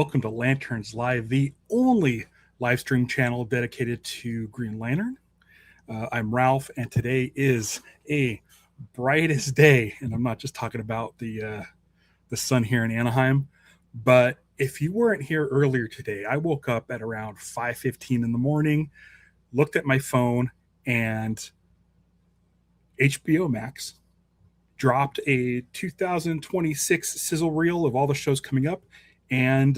welcome to Lanterns Live, the only live stream channel dedicated to Green Lantern. I'm Ralph, and today is a brightest day, and I'm not just talking about the sun here in Anaheim, but if you weren't here earlier today, I woke up at around 5:15 in the morning, looked at my phone, and HBO Max dropped a 2026 sizzle reel of all the shows coming up, and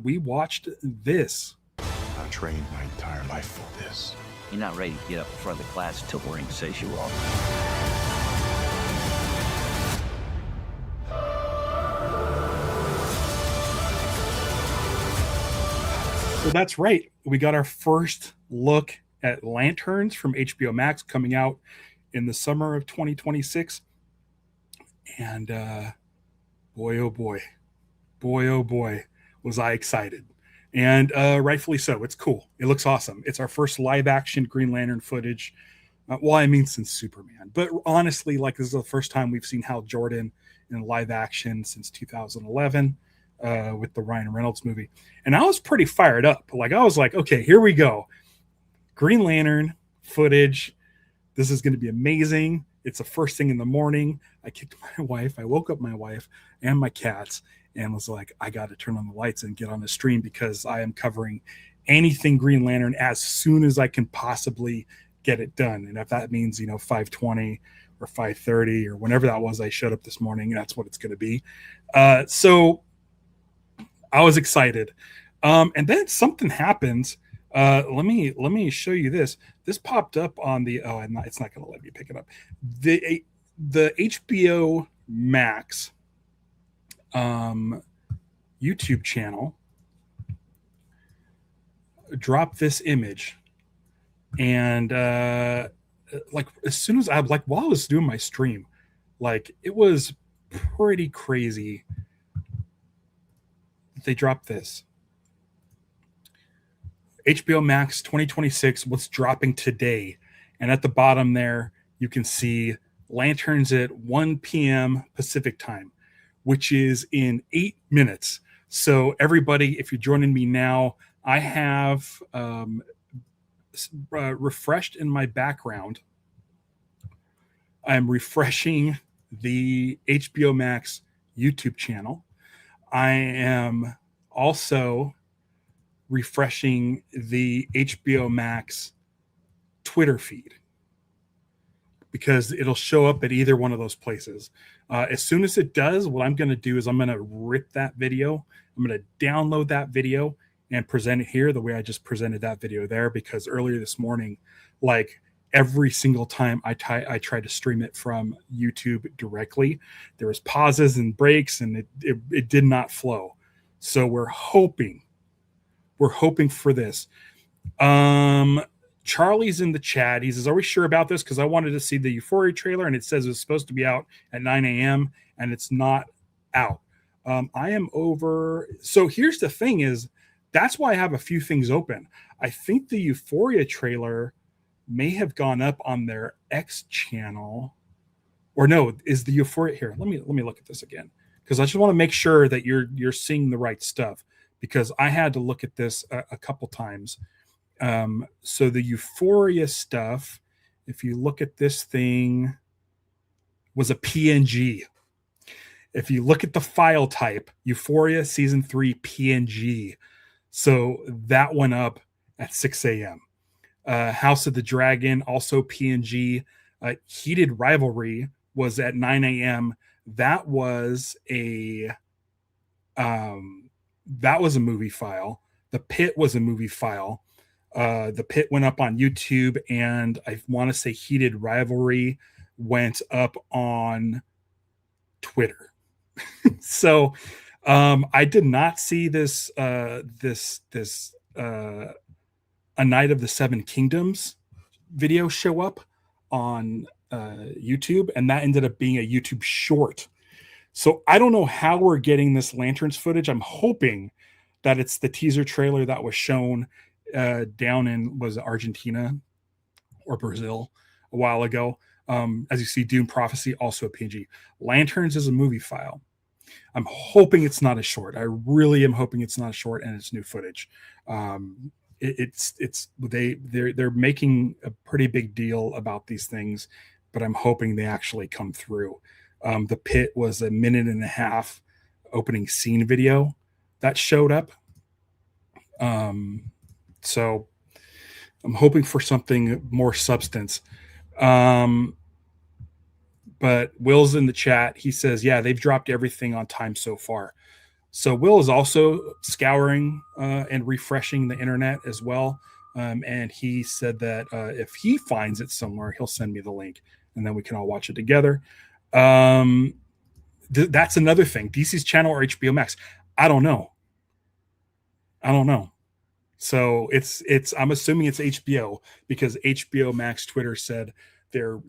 we watched this. I've trained my entire life for this. You're not ready to get up in front of the class until the ring says you are. So that's right. We got our first look at Lanterns from HBO Max coming out in the summer of 2026. And boy, oh boy, was I excited. And rightfully so. It's cool. It looks awesome. It's our first live action Green Lantern footage. Since Superman. But honestly, this is the first time we've seen Hal Jordan in live action since 2011 with the Ryan Reynolds movie. And I was pretty fired up. I was like, okay, here we go. Green Lantern footage. This is going to be amazing. It's the first thing in the morning. I woke up my wife and my cats and was like, I got to turn on the lights and get on the stream because I am covering anything Green Lantern as soon as I can possibly get it done. And if that means, 5:20 or 5:30 or whenever that was, I showed up this morning, that's what it's going to be. So I was excited. And then something happened. Let me show you this. This popped up on the it's not going to let me pick it up. The HBO Max YouTube channel dropped this image, and as soon as while I was doing my stream, it was pretty crazy. They dropped this. HBO Max 2026, what's dropping today. And at the bottom there, you can see Lanterns at 1 p.m. Pacific time, which is in 8 minutes. So everybody, if you're joining me now, I have refreshed in my background. I'm refreshing the HBO Max YouTube channel. I am also refreshing the HBO Max Twitter feed because it'll show up at either one of those places. As soon as it does, what I'm going to do is I'm going to rip that video. I'm going to download that video and present it here the way I just presented that video there, because earlier this morning, every single time I tried to stream it from YouTube directly, there was pauses and breaks and it did not flow. So we're hoping for this. Charlie's in the chat. He says, are we sure about this? Because I wanted to see the Euphoria trailer and it says it's supposed to be out at 9 a.m. and it's not out. I am over. So here's the thing is, that's why I have a few things open. I think the Euphoria trailer may have gone up on their X channel. Or no, is the Euphoria here? Let me look at this again, because I just want to make sure that you're seeing the right stuff, because I had to look at this a couple times. So the Euphoria stuff, if you look at this thing, was a PNG. If you look at the file type, Euphoria season 3 PNG. So that went up at 6 a.m. House of the Dragon, also PNG. Heated Rivalry was at 9 a.m. That was a movie file. The Pit was a movie file. The Pit went up on YouTube, and I want to say Heated Rivalry went up on Twitter. So I did not see this A Night of the Seven Kingdoms video show up on YouTube, and that ended up being a YouTube short. So I don't know how we're getting this Lanterns footage. I'm hoping that it's the teaser trailer that was shown down in Argentina or Brazil a while ago. As you see, Dune Prophecy, also a PNG. Lanterns is a movie file. I'm hoping it's not a short. I really am hoping it's not a short and it's new footage. Um, they're making a pretty big deal about these things, but I'm hoping they actually come through. The Pit was a minute and a half opening scene video that showed up. So I'm hoping for something more substance. But Will's in the chat. He says, yeah, they've dropped everything on time so far. So Will is also scouring and refreshing the internet as well. And he said that if he finds it somewhere, he'll send me the link and then we can all watch it together. That's another thing. DC's channel or HBO Max? I don't know. So I'm assuming it's HBO because HBO Max Twitter said they're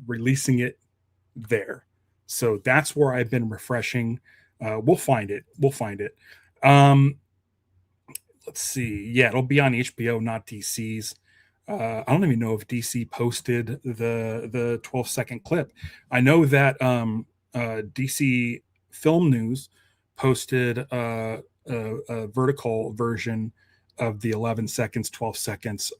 releasing it there. So that's where I've been refreshing. We'll find it. Let's see. Yeah, it'll be on HBO, not DC's. I don't even know if DC posted the 12-second clip. I know that DC Film News posted a vertical version of the 11 seconds, 12 seconds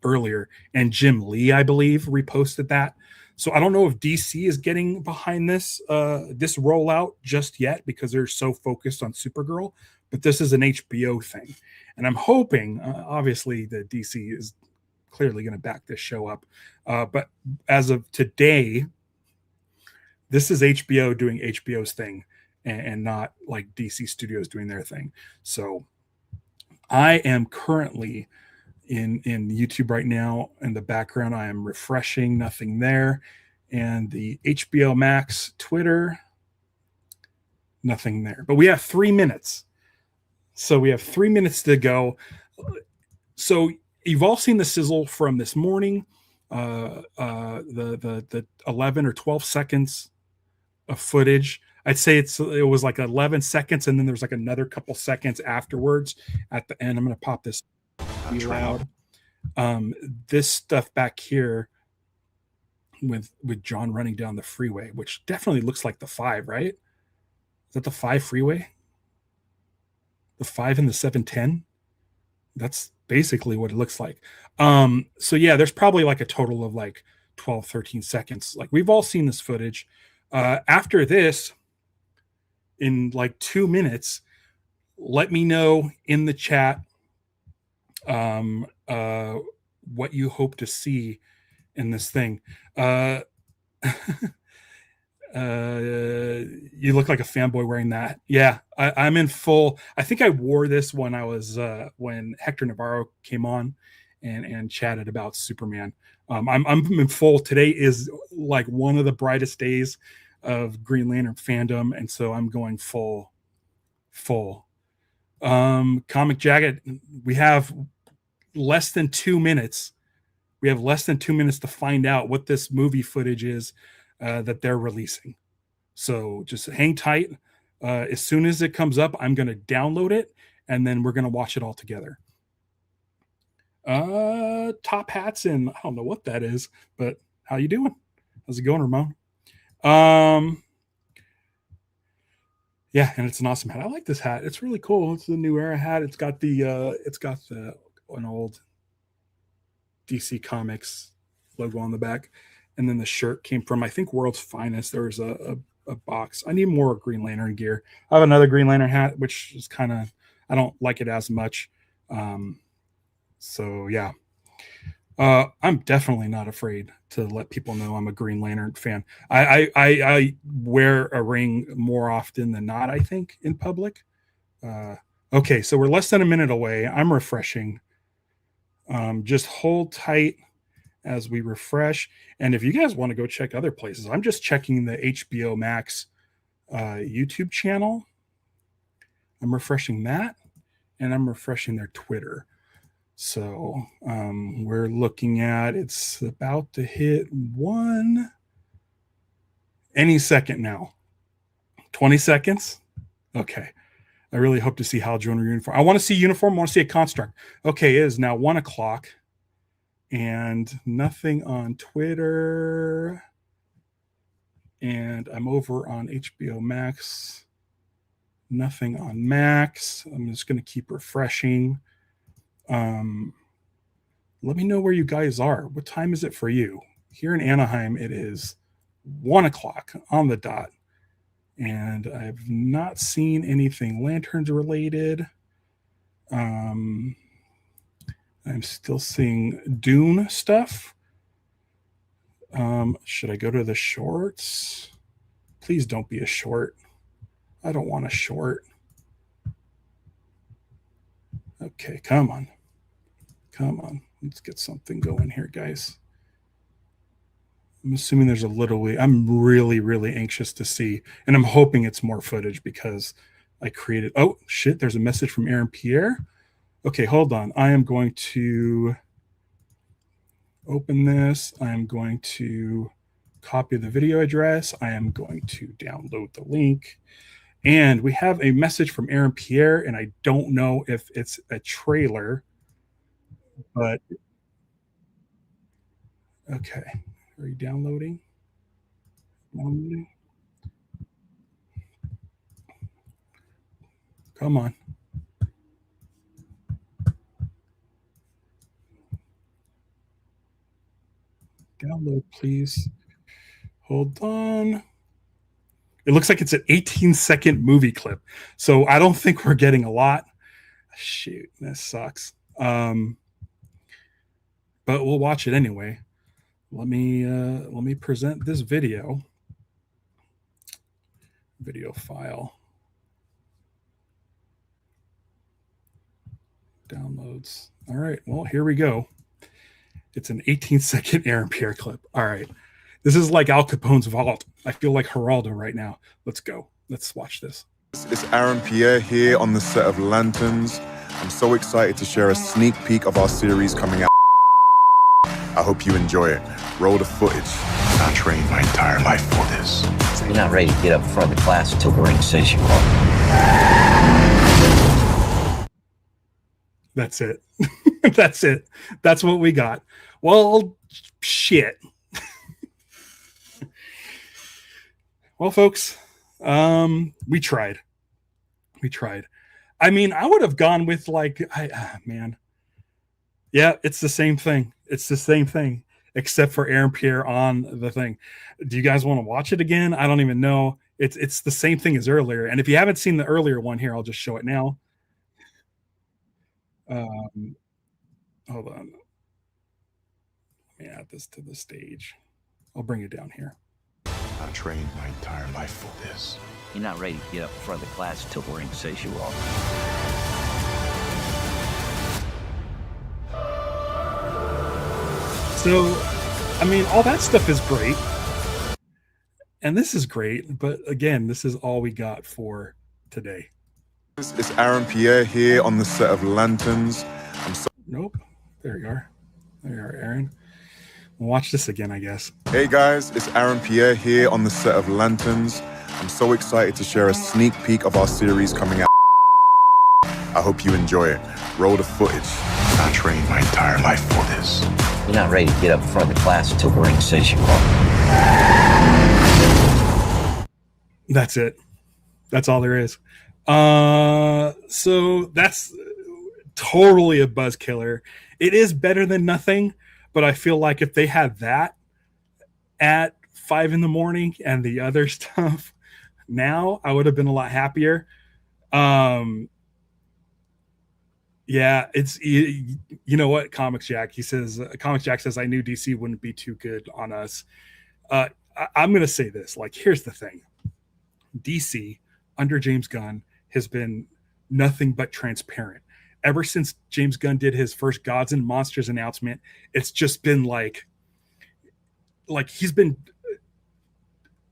earlier, and Jim Lee, I believe, reposted that. So I don't know if DC is getting behind this rollout just yet because they're so focused on Supergirl, but this is an HBO thing, and I'm hoping, obviously, that DC is clearly going to back this show up. But as of today, this is HBO doing HBO's thing, and not like DC Studios doing their thing. So I am currently in YouTube right now. In the background, I am refreshing, nothing there. And the HBO Max Twitter, nothing there. But we have 3 minutes. So we have 3 minutes to go. So you've all seen the sizzle from this morning, the 11 or 12 seconds of footage. I'd say it was like 11 seconds, and then there's like another couple seconds afterwards at the end. I'm going to pop this be loud. This stuff back here with John running down the freeway, which definitely looks like the 5, right? Is that the 5 freeway? The 5 and the 710? That's basically what it looks like. So yeah, there's probably like a total of like 12, 13 seconds. Like we've all seen this footage. After this, in like 2 minutes, let me know in the chat what you hope to see in this thing. You look like a fanboy wearing that. Yeah, I'm in full. I think I wore this when I was when Hector Navarro came on and chatted about Superman. I'm in full. Today is like one of the brightest days of Green Lantern fandom, and so I'm going full. Comic Jacket. We have less than 2 minutes. We have less than 2 minutes to find out what this movie footage is that they're releasing. So just hang tight. As soon as it comes up, I'm going to download it, and then we're going to watch it all together. Top hats, and I don't know what that is, but how you doing? How's it going, Ramon? Yeah, and it's an awesome hat. I like this hat. It's really cool. It's the New Era hat. It's got an old DC Comics logo on the back, and then the shirt came from, I think, World's Finest. There was a box. I need more Green Lantern gear. I have another Green Lantern hat, which is kind of, I don't like it as much. So yeah, I'm definitely not afraid to let people know I'm a Green Lantern fan. I wear a ring more often than not, I think, in public. Okay, so we're less than a minute away. I'm refreshing. Just hold tight as we refresh. And if you guys want to go check other places, I'm just checking the HBO Max YouTube channel. I'm refreshing that, and I'm refreshing their Twitter. So we're looking at, it's about to hit 1 any second now. 20 seconds. Okay. I really hope to see Hal Jordan uniform. I want to see uniform. I want to see a construct. Okay, it is now 1 o'clock and nothing on Twitter. And I'm over on HBO Max. Nothing on Max. I'm just going to keep refreshing. Let me know where you guys are. What time is it for you? Here in Anaheim, it is 1 o'clock on the dot. And I've not seen anything Lanterns related. I'm still seeing Dune stuff. Should I go to the shorts? Please don't be a short. I don't want a short. Okay, come on. Come on. Let's get something going here, guys. I'm assuming there's a little way. I'm really, really anxious to see, and I'm hoping it's more footage because I created. Oh, shit. There's a message from Aaron Pierre. Okay, hold on. I am going to open this. I am going to copy the video address. I am going to download the link. And we have a message from Aaron Pierre, and I don't know if it's a trailer, but okay. Are you downloading? Downloading? Come on. Download, please. Hold on. It looks like it's an 18-second movie clip. So I don't think we're getting a lot. Shoot, this sucks. But we'll watch it anyway. Let me present this video file. Downloads. All right, well, here we go. It's an 18-second Aaron Pierre clip. All right. This is like Al Capone's vault. I feel like Geraldo right now. Let's go. Let's watch this. It's Aaron Pierre here on the set of Lanterns. I'm so excited to share a sneak peek of our series coming out. I hope you enjoy it. Roll the footage. I trained my entire life for this. You're not ready to get up in front of the class until the ring says you are. That's it. That's it. That's what we got. Well, shit. Well, folks, we tried. I mean, I would have gone with man. Yeah, it's the same thing. It's the same thing, except for Aaron Pierre on the thing. Do you guys want to watch it again? I don't even know. It's the same thing as earlier. And if you haven't seen the earlier one here, I'll just show it now. Hold on. Let me add this to the stage. I'll bring it down here. I trained my entire life for this. You're not ready to get up in front of the class until the ring says you are. So, I mean, all that stuff is great. And this is great. But again, this is all we got for today. It's Aaron Pierre here on the set of Lanterns. Nope. There you are. There you are, Aaron. We'll watch this again, I guess. Hey guys, it's Aaron Pierre here on the set of Lanterns. I'm so excited to share a sneak peek of our series coming out. I hope you enjoy it. Roll the footage. I trained my entire life for this. You're not ready to get up in front of the class until the ring says you are. That's it. That's all there is. So that's totally a buzz killer. It is better than nothing, but I feel like if they had that at 5 a.m. and the other stuff now, I would have been a lot happier. Yeah, it's you know what, Comics Jack. He says Comics Jack says I knew DC wouldn't be too good on us. I'm gonna say this. Like, here's the thing: DC under James Gunn has been nothing but transparent. Ever since James Gunn did his first Gods and Monsters announcement, it's just been like he's been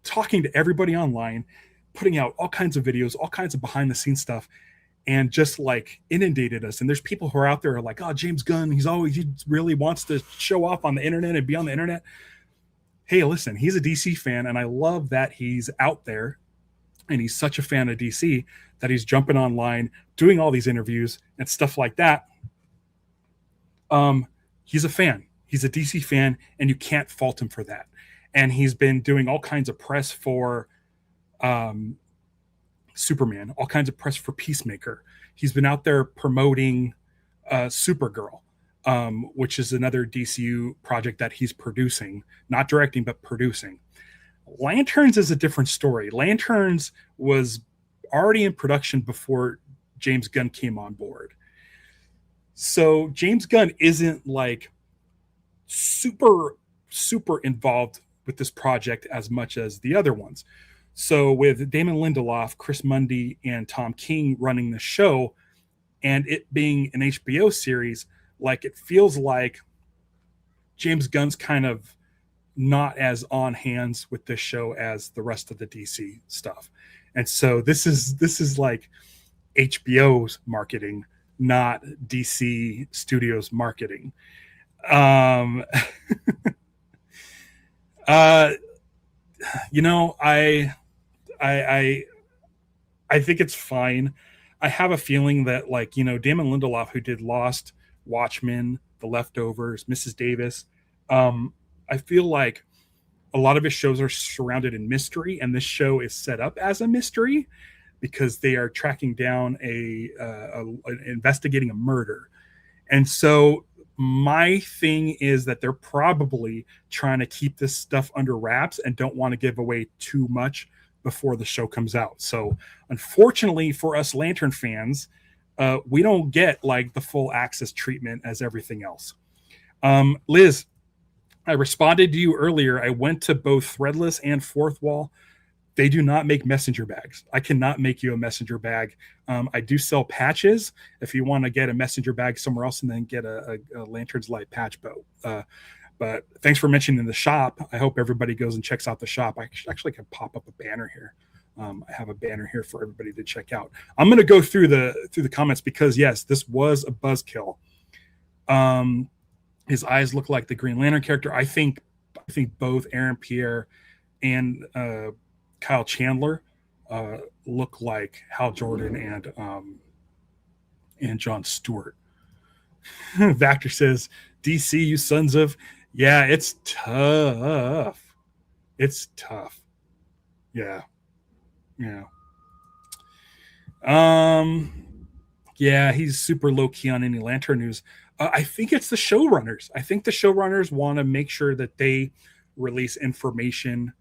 talking to everybody online, putting out all kinds of videos, all kinds of behind the scenes stuff, and just like inundated us. And there's people who are out there who are like, oh, James Gunn, he really wants to show off on the internet and be on the internet. Hey, listen, he's a DC fan, and I love that he's out there, and he's such a fan of DC that he's jumping online, doing all these interviews and stuff like that. He's a fan. He's a DC fan, and you can't fault him for that. And he's been doing all kinds of press for Superman, all kinds of press for Peacemaker. He's been out there promoting Supergirl, which is another DCU project that he's producing, not directing, but producing. Lanterns is a different story. Lanterns was already in production before James Gunn came on board. So James Gunn isn't like super involved with this project as much as the other ones. So with Damon Lindelof, Chris Mundy, and Tom King running the show, and it being an HBO series, like it feels like James Gunn's kind of not as on hands with this show as the rest of the DC stuff. And so this is like HBO's marketing, not DC Studios marketing. I think it's fine. I have a feeling that, like, Damon Lindelof, who did Lost, Watchmen, The Leftovers, Mrs. Davis, I feel like a lot of his shows are surrounded in mystery, and this show is set up as a mystery because they are tracking down investigating a murder. And so my thing is that they're probably trying to keep this stuff under wraps and don't want to give away too much before the show comes out. So unfortunately for us Lantern fans, we don't get like the full access treatment as everything else. Liz, I responded to you earlier. I went to both Threadless and Fourth Wall. They do not make messenger bags. I cannot make you a messenger bag. I do sell patches if you want to get a messenger bag somewhere else and then get a Lantern's Light patch bow. But thanks for mentioning the shop. I hope everybody goes and checks out the shop. I actually can pop up a banner here. I have a banner here for everybody to check out. I'm going to go through the comments because yes, this was a buzzkill. His eyes look like the Green Lantern character. I think both Aaron Pierre and Kyle Chandler look like Hal Jordan and John Stewart. Vactor says, DC, you sons of... Yeah, it's tough. It's tough. Yeah. Yeah, he's super low-key on any Lantern news. I think it's the showrunners. I think the showrunners want to make sure that they release information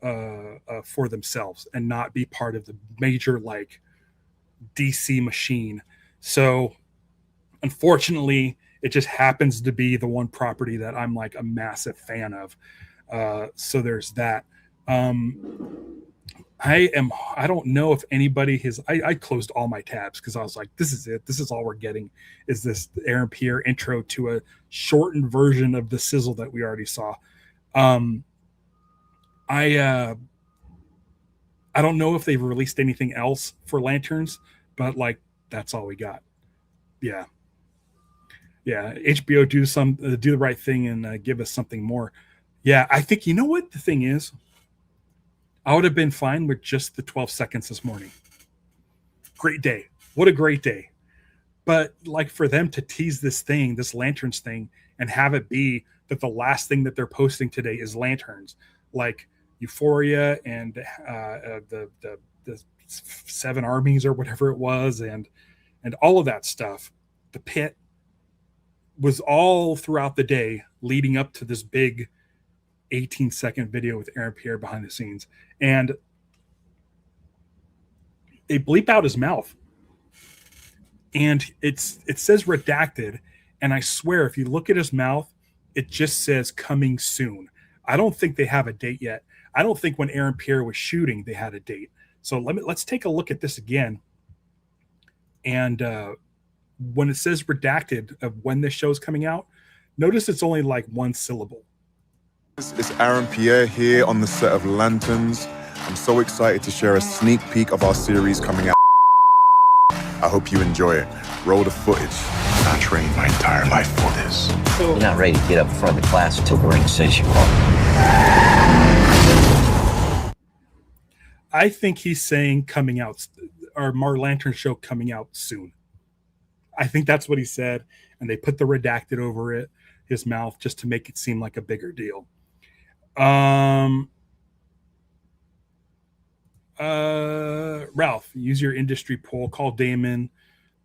for themselves and not be part of the major like DC machine. So unfortunately, it just happens to be the one property that I'm like a massive fan of. So there's that. I don't know if anybody I closed all my tabs because I was like, this is it. This is all we're getting is this Aaron Pierre intro to a shortened version of the sizzle that we already saw. I don't know if they've released anything else for Lanterns, but like that's all we got. Yeah. HBO do the right thing and give us something more. Yeah, I think you know what the thing is. I would have been fine with just the 12 seconds this morning. Great day. What a great day. But like for them to tease this Lanterns thing, and have it be that the last thing that they're posting today is Lanterns, like Euphoria and the Seven Armies or whatever it was, and all of that stuff. The Pit was all throughout the day leading up to this big 18-second video with Aaron Pierre behind the scenes, and they bleep out his mouth, and it says redacted, and I swear if you look at his mouth, it just says coming soon. I don't think they have a date yet. I don't think when Aaron Pierre was shooting they had a date. So let's take a look at this again, and when it says redacted of when this show is coming out, notice it's only like one syllable. It's Aaron Pierre here on the set of Lanterns. I'm so excited to share a sneak peek of our series coming out. I hope you enjoy it. Roll the footage. I trained my entire life for this. You're not ready to get up in front of the class until the ring says you are. I think he's saying coming out, or Mar Lantern show coming out soon. I think that's what he said, and they put the redacted over it, his mouth, just to make it seem like a bigger deal. Ralph, use your industry poll. Call Damon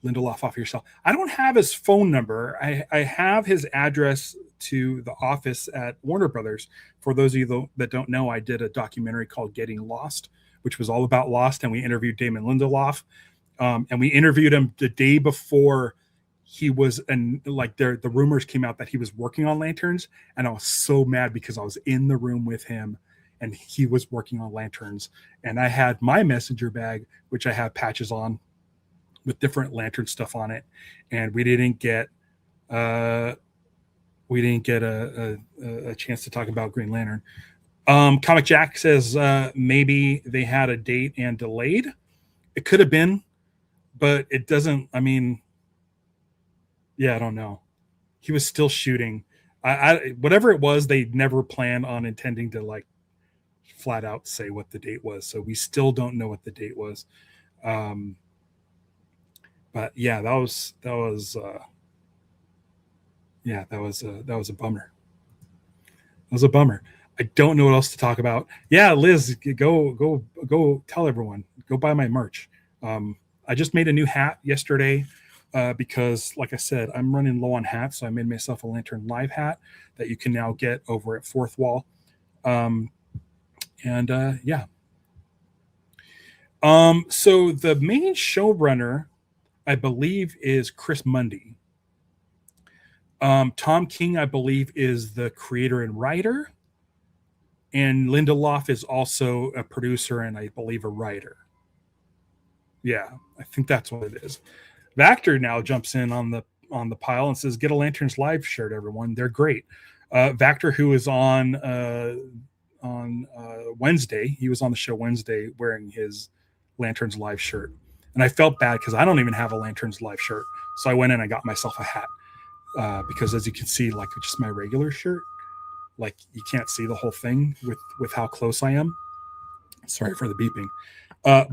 Lindelof off yourself. I don't have his phone number. I have his address to the office at Warner Brothers. For those of you that don't know, I did a documentary called Getting Lost, which was all about Lost, and we interviewed Damon Lindelof. And we interviewed him the day before he was, and like the rumors came out that he was working on Lanterns, and I was so mad because I was in the room with him and he was working on Lanterns, and I had my messenger bag, which I have patches on with different lantern stuff on it, and we didn't get a chance to talk about Green Lantern. Comic Jack says maybe they had a date and delayed. It could have been, but it doesn't. I mean, yeah, I don't know. He was still shooting. Whatever it was, they never planned on intending to like flat out say what the date was. So we still don't know what the date was. But yeah, that was a bummer. It was a bummer. I don't know what else to talk about. Yeah, Liz, go tell everyone. Go buy my merch. I just made a new hat yesterday because, like I said, I'm running low on hats, so I made myself a Lantern Live hat that you can now get over at Fourth Wall. Yeah. So the main showrunner, I believe, is Chris Mundy. Tom King, I believe, is the creator and writer. And Lindelof is also a producer and I believe a writer. Yeah, I think that's what it is. Vactor now jumps in on the pile and says, "Get a Lanterns Live shirt, everyone. They're great." Vactor, who is on Wednesday, he was on the show Wednesday wearing his Lanterns Live shirt, and I felt bad because I don't even have a Lanterns Live shirt, so I went in and I got myself a hat because, as you can see, like just my regular shirt, like you can't see the whole thing with how close I am. Sorry for the beeping.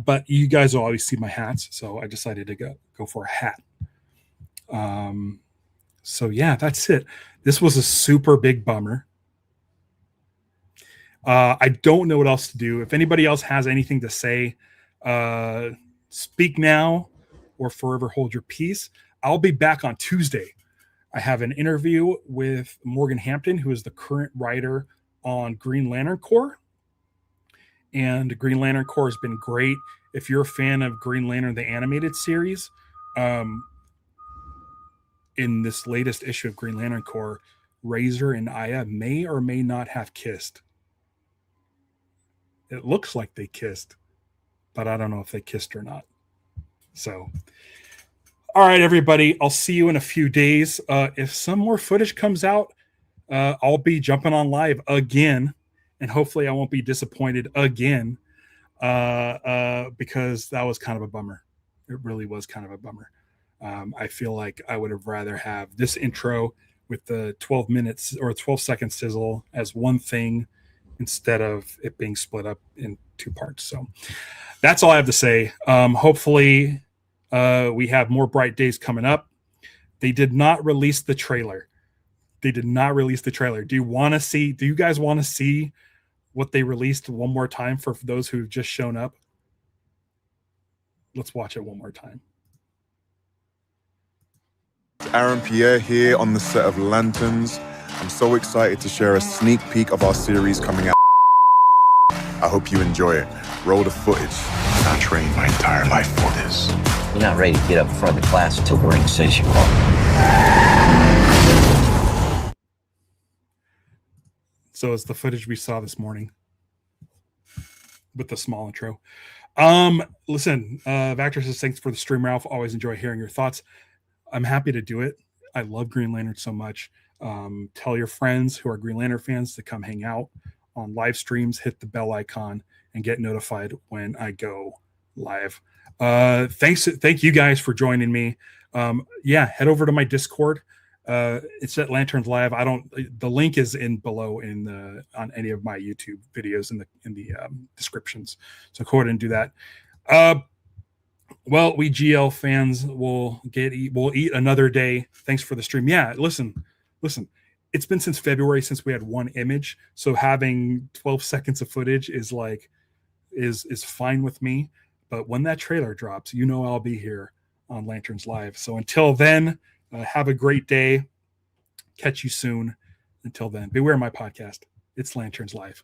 But you guys will always see my hats, so I decided to go for a hat. So yeah, that's it. This was a super big bummer. I don't know what else to do. If anybody else has anything to say, speak now or forever hold your peace. I'll be back on Tuesday. I have an interview with Morgan Hampton, who is the current writer on Green Lantern Corps. And Green Lantern Corps has been great. If you're a fan of Green Lantern, the animated series, in this latest issue of Green Lantern Corps, Razor and Aya may or may not have kissed. It looks like they kissed, but I don't know if they kissed or not. So, all right, everybody, I'll see you in a few days. If some more footage comes out, I'll be jumping on live again. And hopefully I won't be disappointed again because that was kind of a bummer. It really was kind of a bummer. I feel like I would have rather have this intro with the 12 minutes or 12 second sizzle as one thing instead of it being split up in two parts. So that's all I have to say. Hopefully we have more bright days coming up. They did not release the trailer. Do you guys want to see what they released one more time for those who've just shown up? Let's watch it one more time. Aaron Pierre here on the set of Lanterns. I'm so excited to share a sneak peek of our series coming out. I hope you enjoy it. Roll the footage. I trained my entire life for this. You're not ready to get up in front of the class until the ring says you are. So it's the footage we saw this morning with the small intro. Listen, Vactor says, thanks for the stream, Ralph. Always enjoy hearing your thoughts. I'm happy to do it. I love Green Lantern so much. Tell your friends who are Green Lantern fans to come hang out on live streams, hit the bell icon, and get notified when I go live. Thank you guys for joining me. Head over to my Discord. It's at Lanterns Live. The link is in below on any of my YouTube videos in the descriptions. So go ahead and do that. Well, we GL fans will eat another day. Thanks for the stream. Yeah, listen. It's been since February since we had one image. So having 12 seconds of footage is like is fine with me. But when that trailer drops, I'll be here on Lanterns Live. So until then, have a great day. Catch you soon. Until then, beware my podcast. It's Lanterns Live.